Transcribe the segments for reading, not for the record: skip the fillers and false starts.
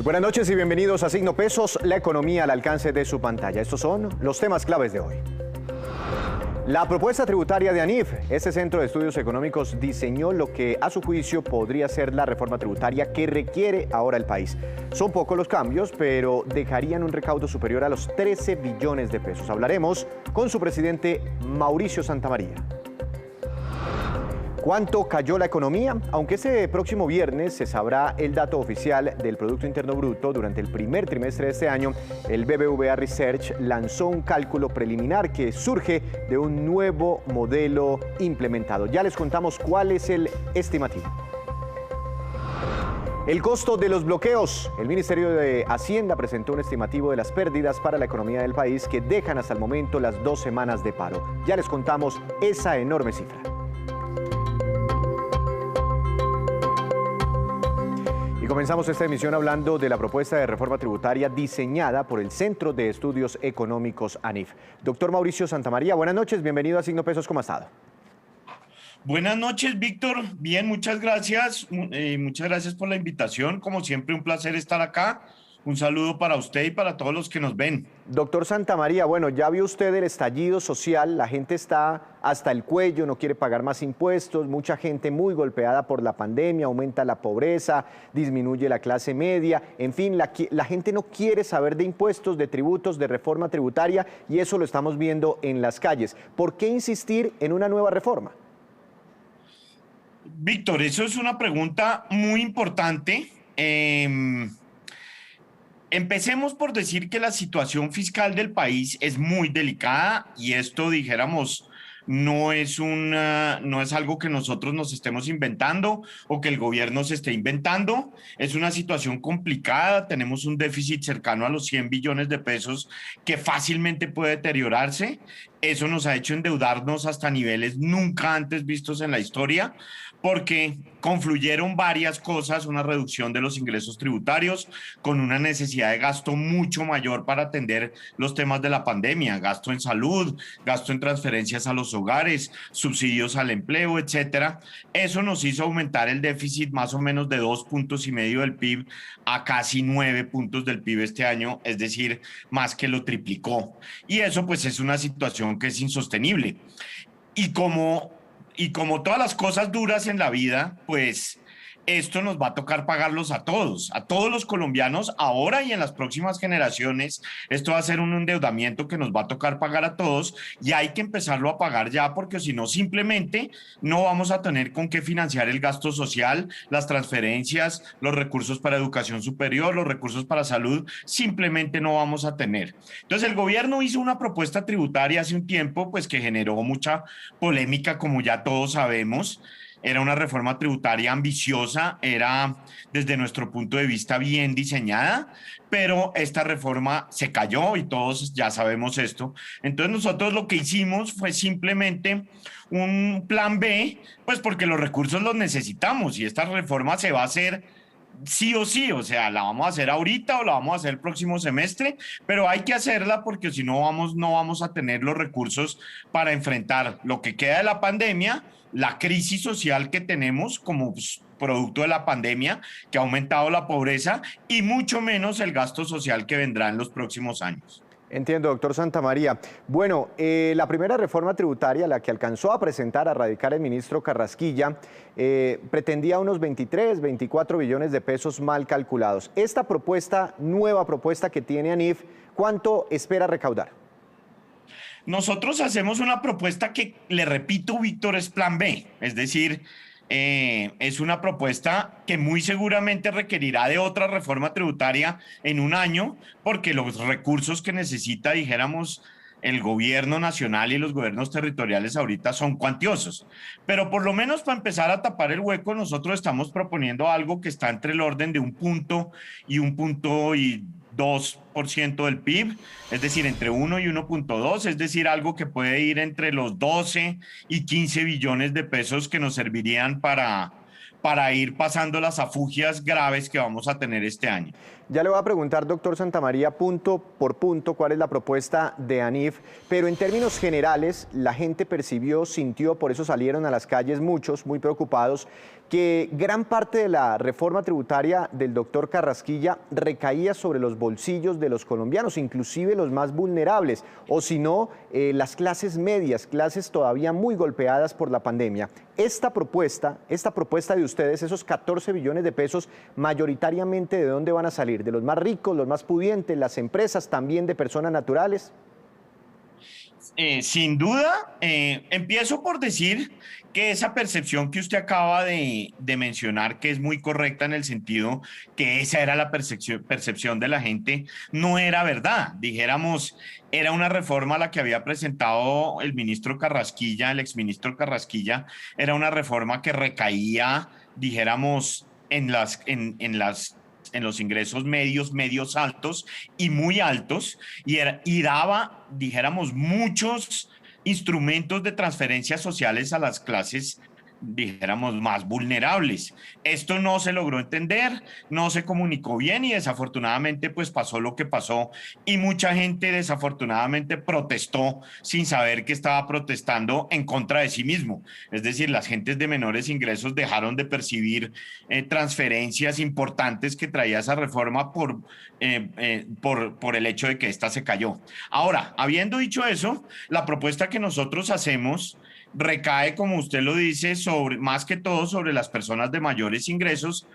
Muy buenas noches y bienvenidos a Signo Pesos, la economía al alcance de su pantalla. Estos son los temas claves de hoy. La propuesta tributaria de ANIF, este centro de estudios económicos, diseñó lo que a su juicio podría ser la reforma tributaria que requiere ahora el país. Son pocos los cambios, pero dejarían un recaudo superior a los 13 billones de pesos. Hablaremos con su presidente Mauricio Santamaría. ¿Cuánto cayó la economía? Aunque este próximo viernes se sabrá el dato oficial del Producto Interno Bruto, durante el primer trimestre de este año, el BBVA Research lanzó un cálculo preliminar que surge de un nuevo modelo implementado. Ya les contamos cuál es el estimativo. El costo de los bloqueos. El Ministerio de Hacienda presentó un estimativo de las pérdidas para la economía del país que dejan hasta el momento las 2 semanas de paro. Ya les contamos esa enorme cifra. Comenzamos esta emisión hablando de la propuesta de reforma tributaria diseñada por el Centro de Estudios Económicos ANIF. Doctor Mauricio Santamaría, buenas noches, bienvenido a Signo Pesos, ¿cómo ha estado? Buenas noches, Víctor. Bien, muchas gracias. Muchas gracias por la invitación. Como siempre, un placer estar acá. Un saludo para usted y para todos los que nos ven. Doctor Santamaría, bueno, ya vio usted el estallido social, la gente está hasta el cuello, no quiere pagar más impuestos, mucha gente muy golpeada por la pandemia, aumenta la pobreza, disminuye la clase media, en fin, la gente no quiere saber de impuestos, de tributos, de reforma tributaria, y eso lo estamos viendo en las calles. ¿Por qué insistir en una nueva reforma? Víctor, eso es una pregunta muy importante. Empecemos por decir que la situación fiscal del país es muy delicada y esto, dijéramos, no es algo que nosotros nos estemos inventando o que el gobierno se esté inventando. Es una situación complicada, tenemos un déficit cercano a los 100 billones de pesos que fácilmente puede deteriorarse. Eso nos ha hecho endeudarnos hasta niveles nunca antes vistos en la historia, porque confluyeron varias cosas, una reducción de los ingresos tributarios con una necesidad de gasto mucho mayor para atender los temas de la pandemia, gasto en salud, gasto en transferencias a los hogares, subsidios al empleo, etcétera. Eso nos hizo aumentar el déficit más o menos de 2,5 puntos del PIB a casi 9 puntos del PIB este año, es decir, más que lo triplicó. Y eso pues es una situación que es insostenible. Y como todas las cosas duras en la vida, pues esto nos va a tocar pagarlos a todos los colombianos, ahora y en las próximas generaciones. Esto va a ser un endeudamiento que nos va a tocar pagar a todos y hay que empezarlo a pagar ya, porque si no, simplemente no vamos a tener con qué financiar el gasto social, las transferencias, los recursos para educación superior, los recursos para salud, simplemente no vamos a tener. Entonces, el gobierno hizo una propuesta tributaria hace un tiempo, pues que generó mucha polémica, como ya todos sabemos. Era una reforma tributaria ambiciosa, era desde nuestro punto de vista bien diseñada, pero esta reforma se cayó y todos ya sabemos esto. Entonces nosotros lo que hicimos fue simplemente un plan B, pues porque los recursos los necesitamos y esta reforma se va a hacer sí o sí, o sea, la vamos a hacer ahorita o la vamos a hacer el próximo semestre, pero hay que hacerla porque si no vamos a tener los recursos para enfrentar lo que queda de la pandemia, la crisis social que tenemos como producto de la pandemia, que ha aumentado la pobreza, y mucho menos el gasto social que vendrá en los próximos años. Entiendo, doctor Santamaría. Bueno, la primera reforma tributaria, la que alcanzó a presentar, a radicar el ministro Carrasquilla, pretendía unos 23, 24 billones de pesos mal calculados. Esta propuesta, nueva propuesta que tiene ANIF, ¿cuánto espera recaudar? Nosotros hacemos una propuesta que, le repito, Víctor, es plan B, es decir, es una propuesta que muy seguramente requerirá de otra reforma tributaria en un año, porque los recursos que necesita, dijéramos, el gobierno nacional y los gobiernos territoriales ahorita son cuantiosos. Pero por lo menos para empezar a tapar el hueco, nosotros estamos proponiendo algo que está entre el orden de 1,2% del PIB, es decir, entre 1 y 1,2, es decir, algo que puede ir entre los 12 y 15 billones de pesos que nos servirían para ir pasando las afugias graves que vamos a tener este año. Ya le voy a preguntar, doctor Santamaría, punto por punto, cuál es la propuesta de ANIF, pero en términos generales, la gente percibió, sintió, por eso salieron a las calles muchos, muy preocupados, que gran parte de la reforma tributaria del doctor Carrasquilla recaía sobre los bolsillos de los colombianos, inclusive los más vulnerables, o si no, las clases medias, clases todavía muy golpeadas por la pandemia. Esta propuesta de ustedes, esos 14 billones de pesos, mayoritariamente, ¿de dónde van a salir? ¿De los más ricos, los más pudientes, las empresas, también de personas naturales? Sin duda, empiezo por decir que esa percepción que usted acaba de mencionar, que es muy correcta en el sentido que esa era la percepción de la gente, no era verdad. Dijéramos, era una reforma la que había presentado el ministro Carrasquilla, el exministro Carrasquilla, era una reforma que recaía, dijéramos, en los ingresos medios altos y muy altos, y daba, dijéramos, muchos instrumentos de transferencias sociales a las clases, dijéramos, más vulnerables. Esto no se logró entender, no se comunicó bien y desafortunadamente pues pasó lo que pasó y mucha gente desafortunadamente protestó sin saber que estaba protestando en contra de sí mismo. Es decir, las gentes de menores ingresos dejaron de percibir transferencias importantes que traía esa reforma por el hecho de que esta se cayó. Ahora, habiendo dicho eso, la propuesta que nosotros hacemos recae, como usted lo dice, más que todo sobre las personas de mayores ingresos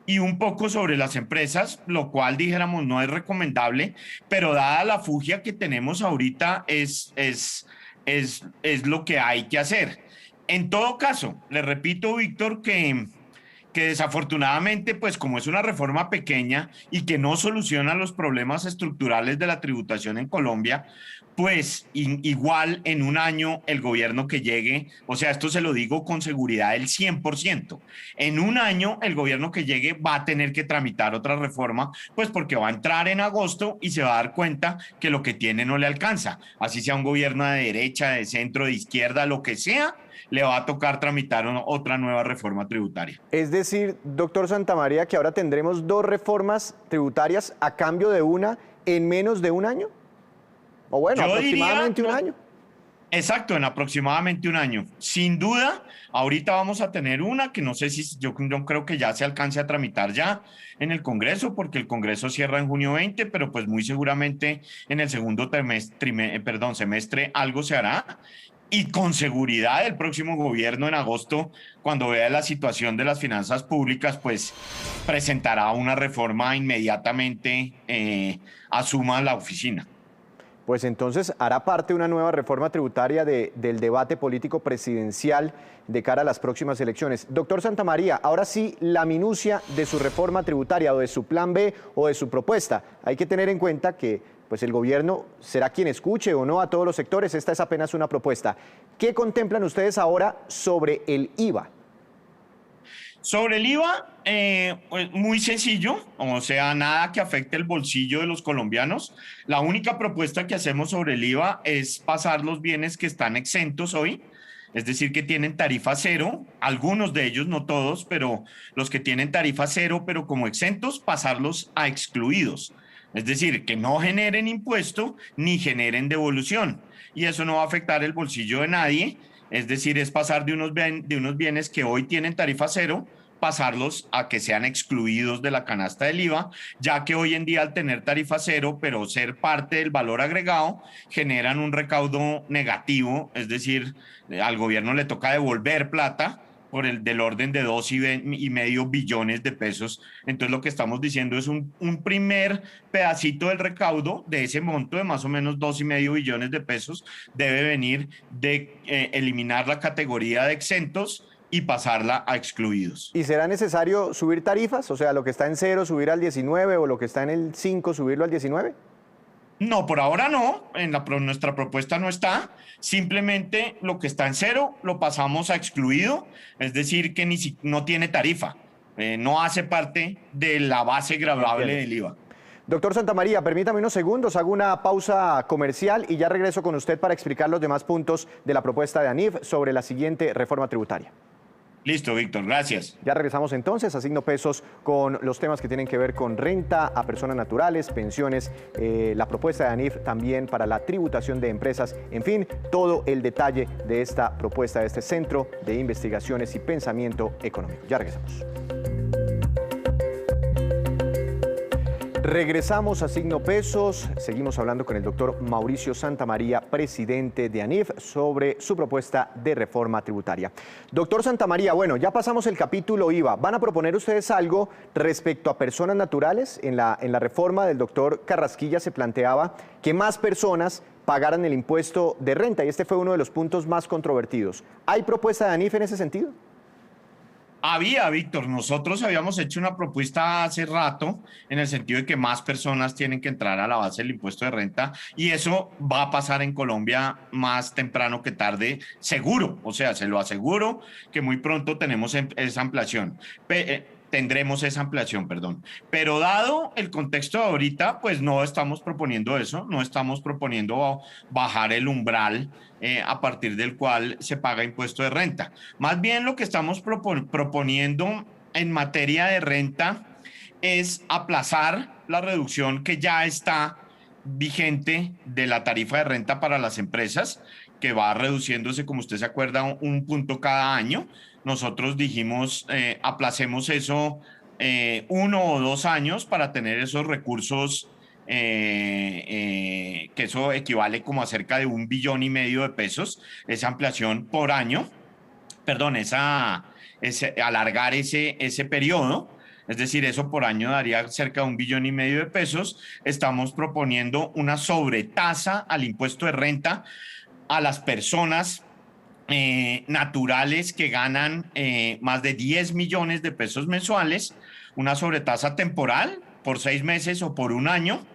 y un poco sobre las empresas, lo cual dijéramos no es recomendable, pero dada la fugia que tenemos ahorita es lo que hay que hacer. En todo caso, le repito, Víctor, que desafortunadamente, pues como es una reforma pequeña y que no soluciona los problemas estructurales de la tributación en Colombia, pues igual en un año el gobierno que llegue, o sea, esto se lo digo con seguridad del 100%, en un año el gobierno que llegue va a tener que tramitar otra reforma, pues porque va a entrar en agosto y se va a dar cuenta que lo que tiene no le alcanza, así sea un gobierno de derecha, de centro, de izquierda, lo que sea, le va a tocar tramitar otra nueva reforma tributaria. Es decir, doctor Santamaría, que ahora tendremos dos reformas tributarias a cambio de una en menos de un año. O bueno, aproximadamente un año. Exacto, en aproximadamente un año. Sin duda, ahorita vamos a tener una que no sé si yo creo que ya se alcance a tramitar ya en el Congreso, porque el Congreso cierra en junio 20, pero pues muy seguramente en el segundo semestre algo se hará. Y con seguridad el próximo gobierno en agosto, cuando vea la situación de las finanzas públicas, pues presentará una reforma inmediatamente, asuma la oficina. Pues entonces hará parte una nueva reforma tributaria del debate político presidencial de cara a las próximas elecciones. Doctor Santamaría, ahora sí, la minucia de su reforma tributaria o de su plan B o de su propuesta. Hay que tener en cuenta que pues el gobierno será quien escuche o no a todos los sectores. Esta es apenas una propuesta. ¿Qué contemplan ustedes ahora sobre el IVA? Sobre el IVA, pues muy sencillo, o sea, nada que afecte el bolsillo de los colombianos. La única propuesta que hacemos sobre el IVA es pasar los bienes que están exentos hoy, es decir, que tienen tarifa cero, algunos de ellos, no todos, pero los que tienen tarifa cero, pero como exentos, pasarlos a excluidos. Es decir, que no generen impuesto ni generen devolución. Y eso no va a afectar el bolsillo de nadie. Es decir, es pasar de unos bienes que hoy tienen tarifa cero, pasarlos a que sean excluidos de la canasta del IVA, ya que hoy en día al tener tarifa cero, pero ser parte del valor agregado, generan un recaudo negativo, es decir, al gobierno le toca devolver plata del orden de 2,5 billones de pesos. Entonces lo que estamos diciendo es un primer pedacito del recaudo de ese monto de más o menos 2,5 billones de pesos debe venir de eliminar la categoría de exentos y pasarla a excluidos. ¿Y será necesario subir tarifas? O sea, lo que está en 0 subir al 19 o lo que está en el 5 subirlo al 19? No, por ahora no, nuestra propuesta no está, simplemente lo que está en 0 lo pasamos a excluido, es decir, que no tiene tarifa, no hace parte de la base gravable del IVA. Doctor Santamaría, permítame unos segundos, hago una pausa comercial y ya regreso con usted para explicar los demás puntos de la propuesta de ANIF sobre la siguiente reforma tributaria. Listo, Víctor, gracias. Ya regresamos entonces a Signo Pesos con los temas que tienen que ver con renta a personas naturales, pensiones, la propuesta de ANIF también para la tributación de empresas, en fin, todo el detalle de esta propuesta de este Centro de Investigaciones y Pensamiento Económico. Ya regresamos. Regresamos a Signo Pesos, seguimos hablando con el doctor Mauricio Santamaría, presidente de ANIF, sobre su propuesta de reforma tributaria. Doctor Santamaría, bueno, ya pasamos el capítulo IVA. ¿Van a proponer ustedes algo respecto a personas naturales? En la reforma del doctor Carrasquilla se planteaba que más personas pagaran el impuesto de renta y este fue uno de los puntos más controvertidos. ¿Hay propuesta de ANIF en ese sentido? Había, Víctor, nosotros habíamos hecho una propuesta hace rato en el sentido de que más personas tienen que entrar a la base del impuesto de renta y eso va a pasar en Colombia más temprano que tarde, seguro, o sea, se lo aseguro que muy pronto tenemos esa ampliación. Tendremos esa ampliación, perdón. Pero dado el contexto de ahorita, pues no estamos proponiendo eso, no estamos proponiendo bajar el umbral a partir del cual se paga impuesto de renta. Más bien lo que estamos proponiendo en materia de renta es aplazar la reducción que ya está vigente de la tarifa de renta para las empresas, que va reduciéndose, como usted se acuerda, un punto cada año. Nosotros dijimos, aplacemos eso 1 o 2 años para tener esos recursos, que eso equivale como a cerca de 1,5 billones de pesos, esa ampliación por año, perdón, alargar ese periodo. Es decir, eso por año daría cerca de 1,5 billones de pesos. Estamos proponiendo una sobretasa al impuesto de renta a las personas naturales que ganan más de 10 millones de pesos mensuales, una sobretasa temporal por 6 meses o por 1 año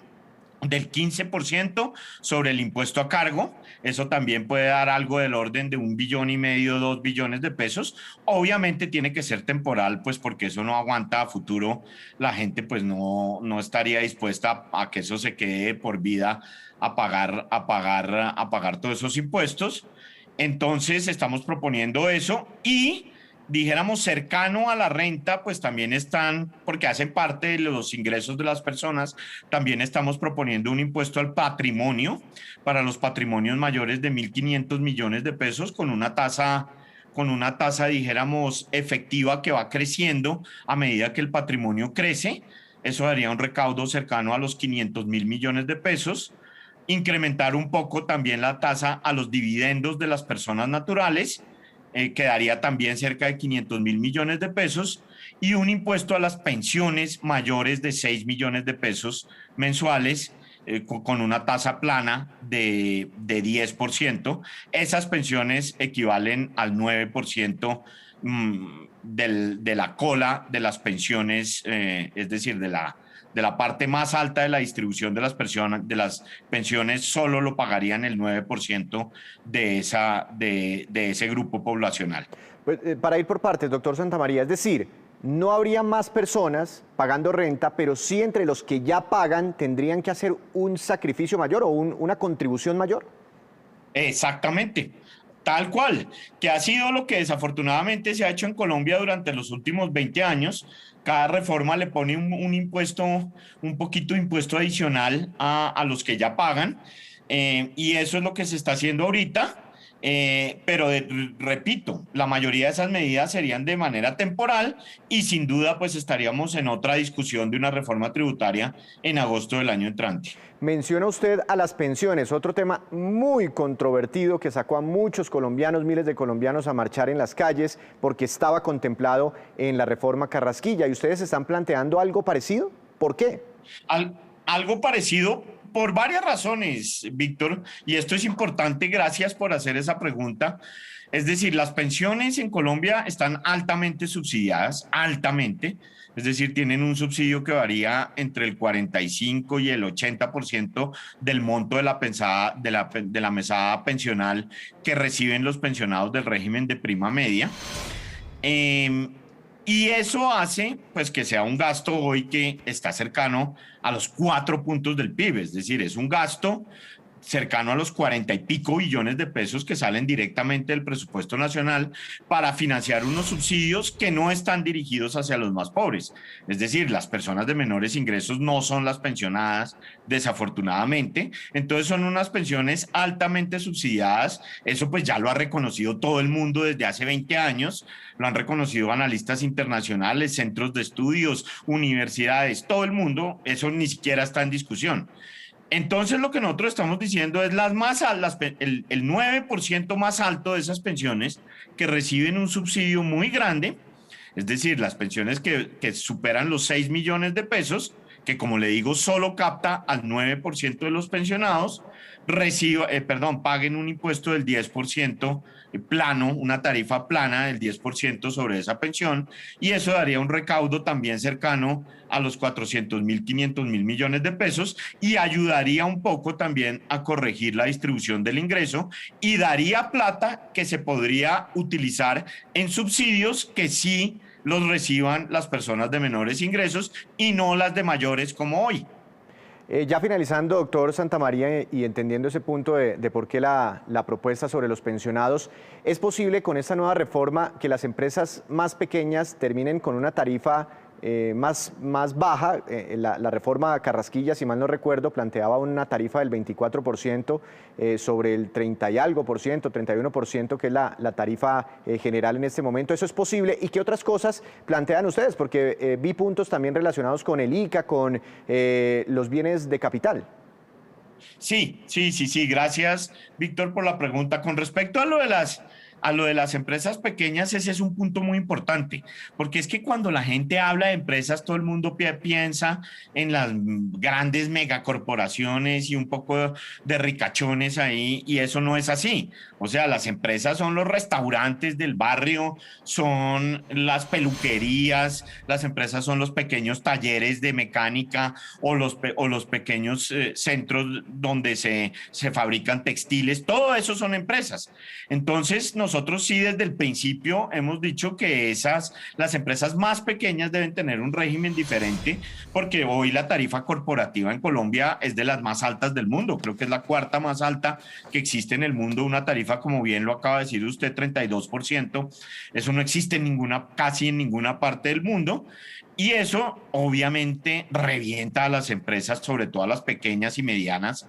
del 15% sobre el impuesto a cargo. Eso también puede dar algo del orden de 1,5 billones, 2 billones de pesos. Obviamente tiene que ser temporal, pues porque eso no aguanta a futuro. La gente pues no estaría dispuesta a que eso se quede por vida a pagar todos esos impuestos. Entonces estamos proponiendo eso y dijéramos cercano a la renta, pues también están, porque hacen parte de los ingresos de las personas, también estamos proponiendo un impuesto al patrimonio para los patrimonios mayores de 1.500 millones de pesos con una tasa, dijéramos, efectiva que va creciendo a medida que el patrimonio crece. Eso daría un recaudo cercano a los 500.000 millones de pesos. Incrementar un poco también la tasa a los dividendos de las personas naturales, quedaría también cerca de 500.000 millones de pesos, y un impuesto a las pensiones mayores de 6 millones de pesos mensuales, con una tasa plana de 10%. Esas pensiones equivalen al 9% de la cola de las pensiones, es decir, de la parte más alta de la distribución de las pensiones, solo lo pagarían el 9% de ese grupo poblacional. Pues, para ir por partes, doctor Santamaría, es decir, no habría más personas pagando renta, pero sí entre los que ya pagan tendrían que hacer un sacrificio mayor o una contribución mayor. Exactamente. Tal cual, que ha sido lo que desafortunadamente se ha hecho en Colombia durante los últimos 20 años. Cada reforma le pone un impuesto, un poquito de impuesto adicional a los que ya pagan, y eso es lo que se está haciendo ahorita. Pero repito, la mayoría de esas medidas serían de manera temporal y sin duda pues estaríamos en otra discusión de una reforma tributaria en agosto del año entrante. Menciona usted a las pensiones, otro tema muy controvertido que sacó a muchos colombianos, miles de colombianos a marchar en las calles porque estaba contemplado en la reforma Carrasquilla. ¿Y ustedes están planteando algo parecido? ¿Por qué? Algo parecido por varias razones, Víctor, y esto es importante, gracias por hacer esa pregunta. Es decir, las pensiones en Colombia están altamente subsidiadas, altamente, es decir, tienen un subsidio que varía entre el 45 y el 80% del monto de la mesada pensional que reciben los pensionados del régimen de prima media. Y eso hace pues que sea un gasto hoy que está cercano a los 4 puntos del PIB, es decir, es un gasto cercano a los 40 y pico billones de pesos que salen directamente del presupuesto nacional para financiar unos subsidios que no están dirigidos hacia los más pobres. Es decir, las personas de menores ingresos no son las pensionadas, desafortunadamente. Entonces son unas pensiones altamente subsidiadas. Eso pues ya lo ha reconocido todo el mundo desde hace 20 años. Lo han reconocido analistas internacionales, centros de estudios, universidades, todo el mundo. Eso ni siquiera está en discusión. Entonces lo que nosotros estamos diciendo es el 9% más alto de esas pensiones que reciben un subsidio muy grande, es decir, las pensiones que superan los 6 millones de pesos, que como le digo solo capta al 9% de los pensionados, paguen un impuesto del 10% plano, una tarifa plana del 10% sobre esa pensión, y eso daría un recaudo también cercano a los 400.000, 500.000 millones de pesos, y ayudaría un poco también a corregir la distribución del ingreso y daría plata que se podría utilizar en subsidios que sí los reciban las personas de menores ingresos y no las de mayores como hoy. Ya finalizando, doctor Santamaría, y entendiendo ese punto de por qué la propuesta sobre los pensionados, ¿es posible con esta nueva reforma que las empresas más pequeñas terminen con una tarifa más baja? La reforma Carrasquilla, si mal no recuerdo, planteaba una tarifa del 24% sobre el 30 y algo por ciento, 31%, que es la tarifa general en este momento. ¿Eso es posible? ¿Y qué otras cosas plantean ustedes? Porque vi puntos también relacionados con el ICA, con los bienes de capital. Sí. Gracias, Víctor, por la pregunta. Con respecto a lo de las empresas pequeñas, ese es un punto muy importante, porque es que cuando la gente habla de empresas, todo el mundo piensa en las grandes megacorporaciones y un poco de ricachones ahí, y eso no es así. O sea, las empresas son los restaurantes del barrio, son las peluquerías, las empresas son los pequeños talleres de mecánica o los pequeños centros donde se fabrican textiles, todo eso son empresas. Entonces, nosotros sí desde el principio hemos dicho que las empresas más pequeñas deben tener un régimen diferente, porque hoy la tarifa corporativa en Colombia es de las más altas del mundo, creo que es la cuarta más alta que existe en el mundo, una tarifa, como bien lo acaba de decir usted, 32%, eso no existe casi en ninguna parte del mundo. Y eso obviamente revienta a las empresas, sobre todo a las pequeñas y medianas,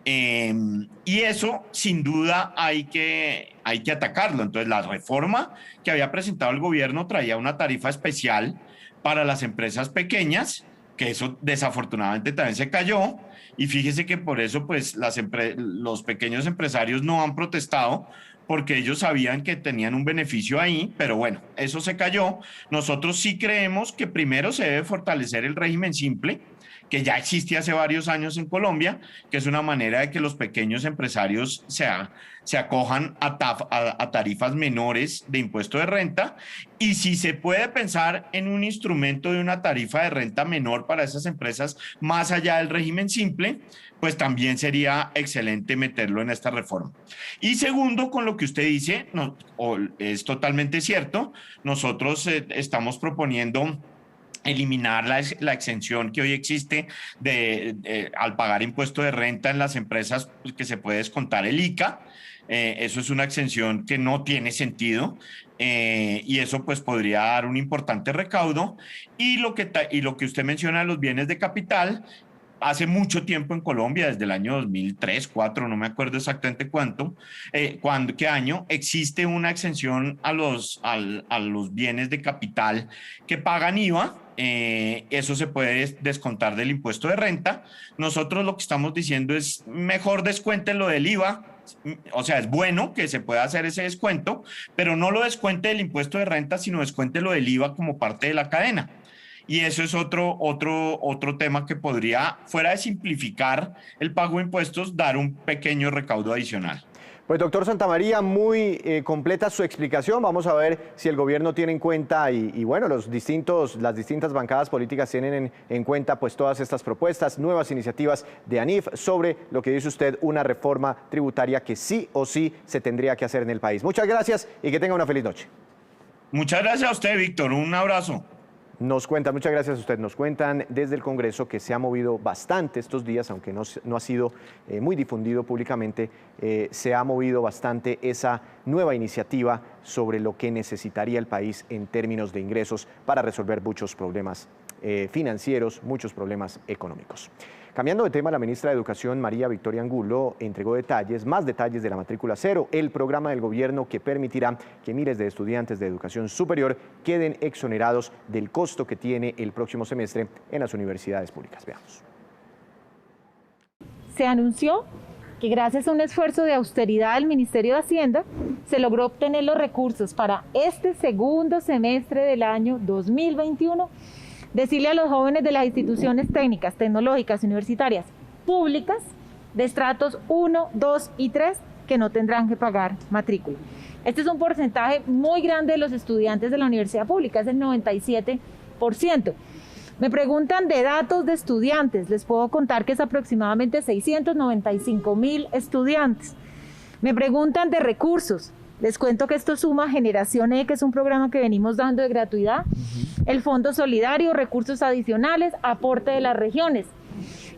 y eso sin duda hay que atacarlo. Entonces la reforma que había presentado el gobierno traía una tarifa especial para las empresas pequeñas, que eso desafortunadamente también se cayó, y fíjese que por eso pues los pequeños empresarios no han protestado, porque ellos sabían que tenían un beneficio ahí, pero bueno, eso se cayó. Nosotros sí creemos que primero se debe fortalecer el régimen simple, que ya existe hace varios años en Colombia, que es una manera de que los pequeños empresarios se acojan a tarifas menores de impuesto de renta, y si se puede pensar en un instrumento de una tarifa de renta menor para esas empresas más allá del régimen simple, pues también sería excelente meterlo en esta reforma. Y segundo, con lo que usted dice, es totalmente cierto, nosotros estamos proponiendo eliminar la exención que hoy existe al pagar impuesto de renta en las empresas, pues, que se puede descontar el ICA. Eso es una exención que no tiene sentido, y eso pues podría dar un importante recaudo. Y lo que usted menciona de los bienes de capital, hace mucho tiempo en Colombia, desde el año 2003, 2004, no me acuerdo exactamente qué año, existe una exención a los bienes de capital que pagan IVA. Eso se puede descontar del impuesto de renta. Nosotros lo que estamos diciendo es mejor descuéntenlo del IVA. O sea, es bueno que se pueda hacer ese descuento, pero no lo descuente del impuesto de renta, sino descuéntelo del IVA como parte de la cadena. Y eso es otro tema que podría, fuera de simplificar el pago de impuestos, dar un pequeño recaudo adicional. Pues doctor Santamaría, muy completa su explicación. Vamos a ver si el gobierno tiene en cuenta y bueno, las distintas bancadas políticas tienen en cuenta pues todas estas propuestas, nuevas iniciativas de ANIF sobre lo que dice usted, una reforma tributaria que sí o sí se tendría que hacer en el país. Muchas gracias y que tenga una feliz noche. Muchas gracias a usted, Víctor. Un abrazo. Muchas gracias a usted, nos cuentan desde el Congreso que se ha movido bastante estos días, aunque no ha sido muy difundido públicamente, se ha movido bastante esa nueva iniciativa sobre lo que necesitaría el país en términos de ingresos para resolver muchos problemas financieros, muchos problemas económicos. Cambiando de tema, la ministra de Educación, María Victoria Angulo, entregó más detalles de la matrícula cero, el programa del gobierno que permitirá que miles de estudiantes de educación superior queden exonerados del costo que tiene el próximo semestre en las universidades públicas. Veamos. Se anunció que gracias a un esfuerzo de austeridad del Ministerio de Hacienda, se logró obtener los recursos para este segundo semestre del año 2021, decirle a los jóvenes de las instituciones técnicas, tecnológicas y universitarias públicas de estratos 1, 2 y 3 que no tendrán que pagar matrícula. Este es un porcentaje muy grande de los estudiantes de la universidad pública, es el 97%. Me preguntan de datos de estudiantes, les puedo contar que es aproximadamente 695,000 estudiantes. Me preguntan de recursos, les cuento que esto suma Generación E, que es un programa que venimos dando de gratuidad, el Fondo Solidario, recursos adicionales, aporte de las regiones.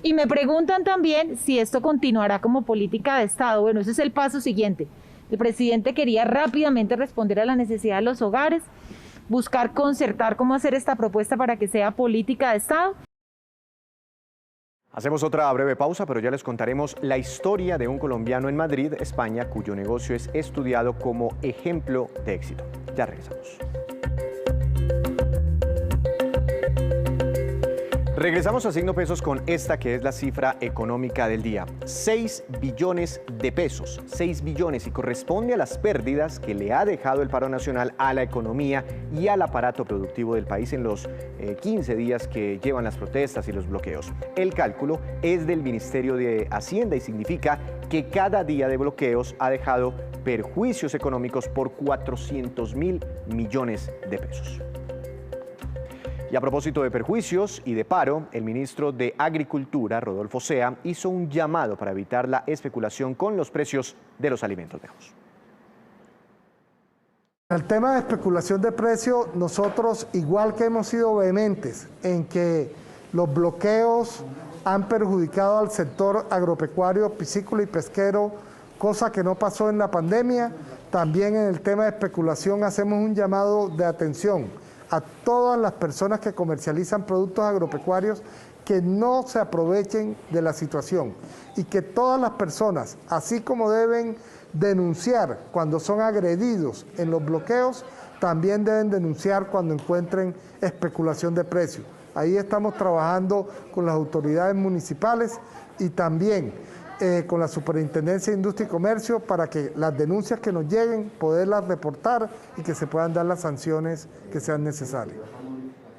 Y me preguntan también si esto continuará como política de Estado. Bueno, ese es el paso siguiente. El presidente quería rápidamente responder a la necesidad de los hogares, buscar concertar cómo hacer esta propuesta para que sea política de Estado. Hacemos otra breve pausa, pero ya les contaremos la historia de un colombiano en Madrid, España, cuyo negocio es estudiado como ejemplo de éxito. Ya regresamos. Regresamos a Signo Pesos con esta que es la cifra económica del día. 6 billones de pesos, 6 billones, y corresponde a las pérdidas que le ha dejado el paro nacional a la economía y al aparato productivo del país en los 15 días que llevan las protestas y los bloqueos. El cálculo es del Ministerio de Hacienda y significa que cada día de bloqueos ha dejado perjuicios económicos por 400.000 millones de pesos. Y a propósito de perjuicios y de paro, el ministro de Agricultura, Rodolfo Sea, hizo un llamado para evitar la especulación con los precios de los alimentos. Veamos. En el tema de especulación de precios, nosotros, igual que hemos sido vehementes en que los bloqueos han perjudicado al sector agropecuario, piscícola y pesquero, cosa que no pasó en la pandemia, también en el tema de especulación hacemos un llamado de atención a todas las personas que comercializan productos agropecuarios que no se aprovechen de la situación y que todas las personas, así como deben denunciar cuando son agredidos en los bloqueos, también deben denunciar cuando encuentren especulación de precios. Ahí estamos trabajando con las autoridades municipales y también con la Superintendencia de Industria y Comercio para que las denuncias que nos lleguen, poderlas reportar y que se puedan dar las sanciones que sean necesarias.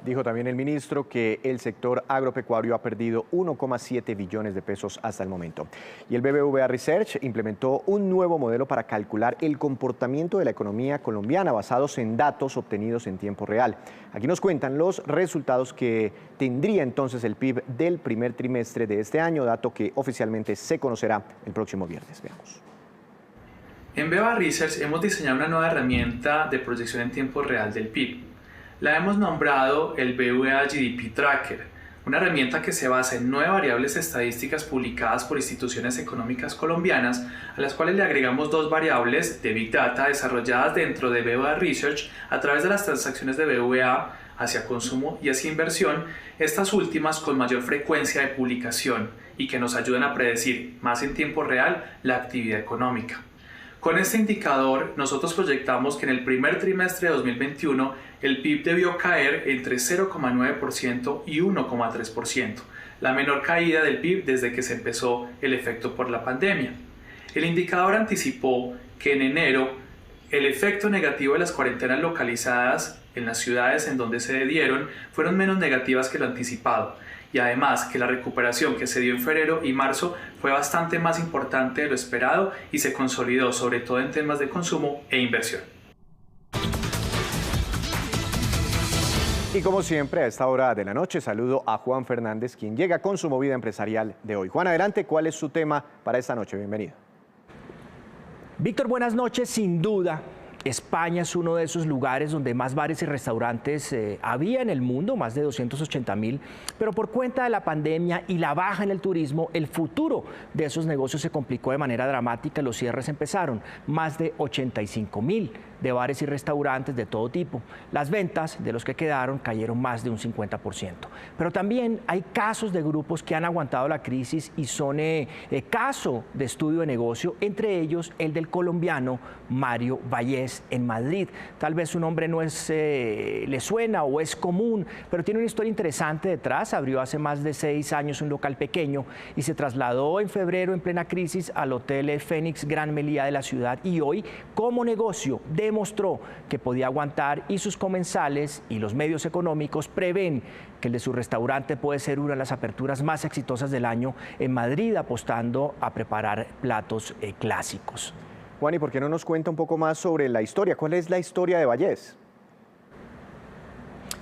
Dijo también el ministro que el sector agropecuario ha perdido 1,7 billones de pesos hasta el momento. Y el BBVA Research implementó un nuevo modelo para calcular el comportamiento de la economía colombiana basados en datos obtenidos en tiempo real. Aquí nos cuentan los resultados que tendría entonces el PIB del primer trimestre de este año, dato que oficialmente se conocerá el próximo viernes. Veamos. En BBVA Research hemos diseñado una nueva herramienta de proyección en tiempo real del PIB. La hemos nombrado el BBVA GDP Tracker, una herramienta que se basa en 9 variables estadísticas publicadas por instituciones económicas colombianas, a las cuales le agregamos 2 variables de Big Data desarrolladas dentro de BBVA Research a través de las transacciones de BBVA hacia consumo y hacia inversión, estas últimas con mayor frecuencia de publicación y que nos ayudan a predecir más en tiempo real la actividad económica. Con este indicador, nosotros proyectamos que en el primer trimestre de 2021 el PIB debió caer entre 0,9% y 1,3%, la menor caída del PIB desde que se empezó el efecto por la pandemia. El indicador anticipó que en enero el efecto negativo de las cuarentenas localizadas en las ciudades en donde se dieron fueron menos negativas que lo anticipado, y además que la recuperación que se dio en febrero y marzo fue bastante más importante de lo esperado y se consolidó sobre todo en temas de consumo e inversión. Y como siempre, a esta hora de la noche saludo a Juan Fernández, quien llega con su movida empresarial de hoy. Juan, adelante, ¿cuál es su tema para esta noche? Bienvenido. Víctor, buenas noches. Sin duda, España es uno de esos lugares donde más bares y restaurantes había en el mundo, más de 280.000, pero por cuenta de la pandemia y la baja en el turismo, el futuro de esos negocios se complicó de manera dramática. Los cierres empezaron, más de 85.000 de bares y restaurantes de todo tipo. Las ventas de los que quedaron cayeron más de un 50%. Pero también hay casos de grupos que han aguantado la crisis y son caso de estudio de negocio, entre ellos el del colombiano Mario Vallés en Madrid. Tal vez su nombre no le suena o es común, pero tiene una historia interesante detrás. Abrió hace más de 6 años un local pequeño y se trasladó en febrero, en plena crisis, al Hotel Fénix Gran Meliá de la ciudad, y hoy, como negocio, demostró que podía aguantar, y sus comensales y los medios económicos prevén que el de su restaurante puede ser una de las aperturas más exitosas del año en Madrid, apostando a preparar platos clásicos. Juan, ¿y por qué no nos cuenta un poco más sobre la historia? ¿Cuál es la historia de Vallés?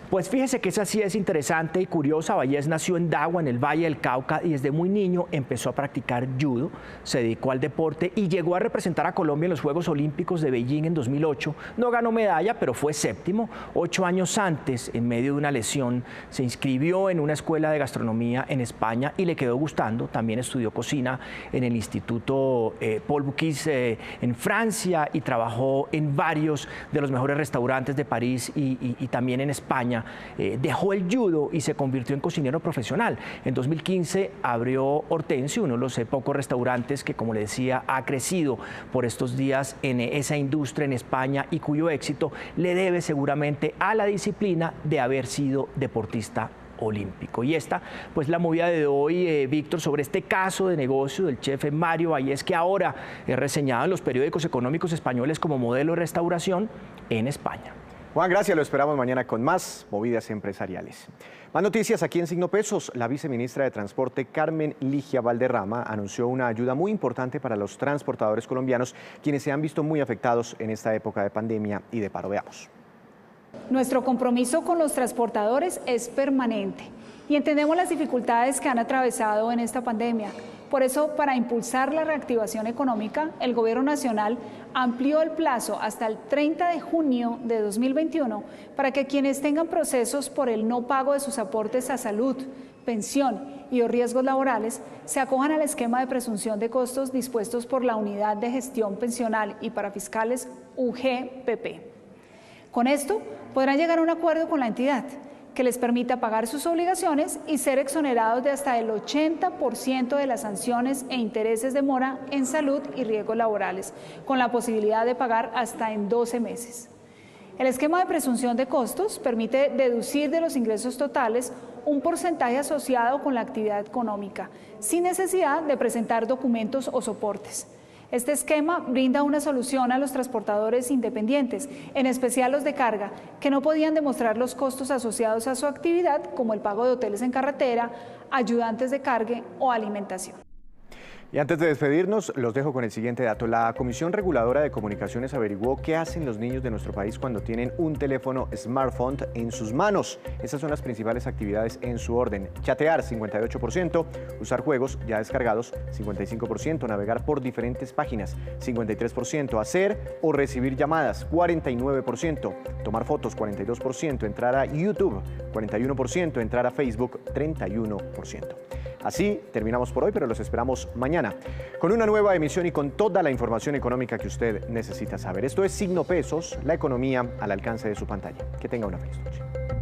Pues fíjese que esa sí es interesante y curiosa. Vallés nació en Dagua, en el Valle del Cauca, y desde muy niño empezó a practicar judo, se dedicó al deporte y llegó a representar a Colombia en los Juegos Olímpicos de Beijing en 2008. No ganó medalla, pero fue séptimo. 8 años antes, en medio de una lesión, se inscribió en una escuela de gastronomía en España y le quedó gustando. También estudió cocina en el Instituto Paul Bocuse en Francia, y trabajó en varios de los mejores restaurantes de París y también en España. Dejó el judo y se convirtió en cocinero profesional. En 2015 abrió Hortensio, uno de los pocos restaurantes que, como le decía, ha crecido por estos días en esa industria en España, y cuyo éxito le debe seguramente a la disciplina de haber sido deportista olímpico. Y esta, pues, la movida de hoy, Víctor, sobre este caso de negocio del chef Mario Vallés, que ahora es reseñado en los periódicos económicos españoles como modelo de restauración en España. Juan, gracias. Lo esperamos mañana con más movidas empresariales. Más noticias aquí en Signo Pesos. La viceministra de Transporte, Carmen Ligia Valderrama, anunció una ayuda muy importante para los transportadores colombianos, quienes se han visto muy afectados en esta época de pandemia y de paro. Veamos. Nuestro compromiso con los transportadores es permanente y entendemos las dificultades que han atravesado en esta pandemia. Por eso, para impulsar la reactivación económica, el Gobierno Nacional amplió el plazo hasta el 30 de junio de 2021 para que quienes tengan procesos por el no pago de sus aportes a salud, pensión y o riesgos laborales se acojan al esquema de presunción de costos dispuestos por la Unidad de Gestión Pensional y Parafiscales UGPP. Con esto podrán llegar a un acuerdo con la entidad que les permita pagar sus obligaciones y ser exonerados de hasta el 80% de las sanciones e intereses de mora en salud y riesgos laborales, con la posibilidad de pagar hasta en 12 meses. El esquema de presunción de costos permite deducir de los ingresos totales un porcentaje asociado con la actividad económica, sin necesidad de presentar documentos o soportes. Este esquema brinda una solución a los transportadores independientes, en especial los de carga, que no podían demostrar los costos asociados a su actividad, como el pago de hoteles en carretera, ayudantes de cargue o alimentación. Y antes de despedirnos, los dejo con el siguiente dato. La Comisión Reguladora de Comunicaciones averiguó qué hacen los niños de nuestro país cuando tienen un teléfono smartphone en sus manos. Esas son las principales actividades en su orden: chatear, 58%, usar juegos ya descargados, 55%, navegar por diferentes páginas, 53%, hacer o recibir llamadas, 49%, tomar fotos, 42%, entrar a YouTube, 41%, entrar a Facebook, 31%. Así terminamos por hoy, pero los esperamos mañana con una nueva emisión y con toda la información económica que usted necesita saber. Esto es Signo Pesos, la economía al alcance de su pantalla. Que tenga una feliz noche.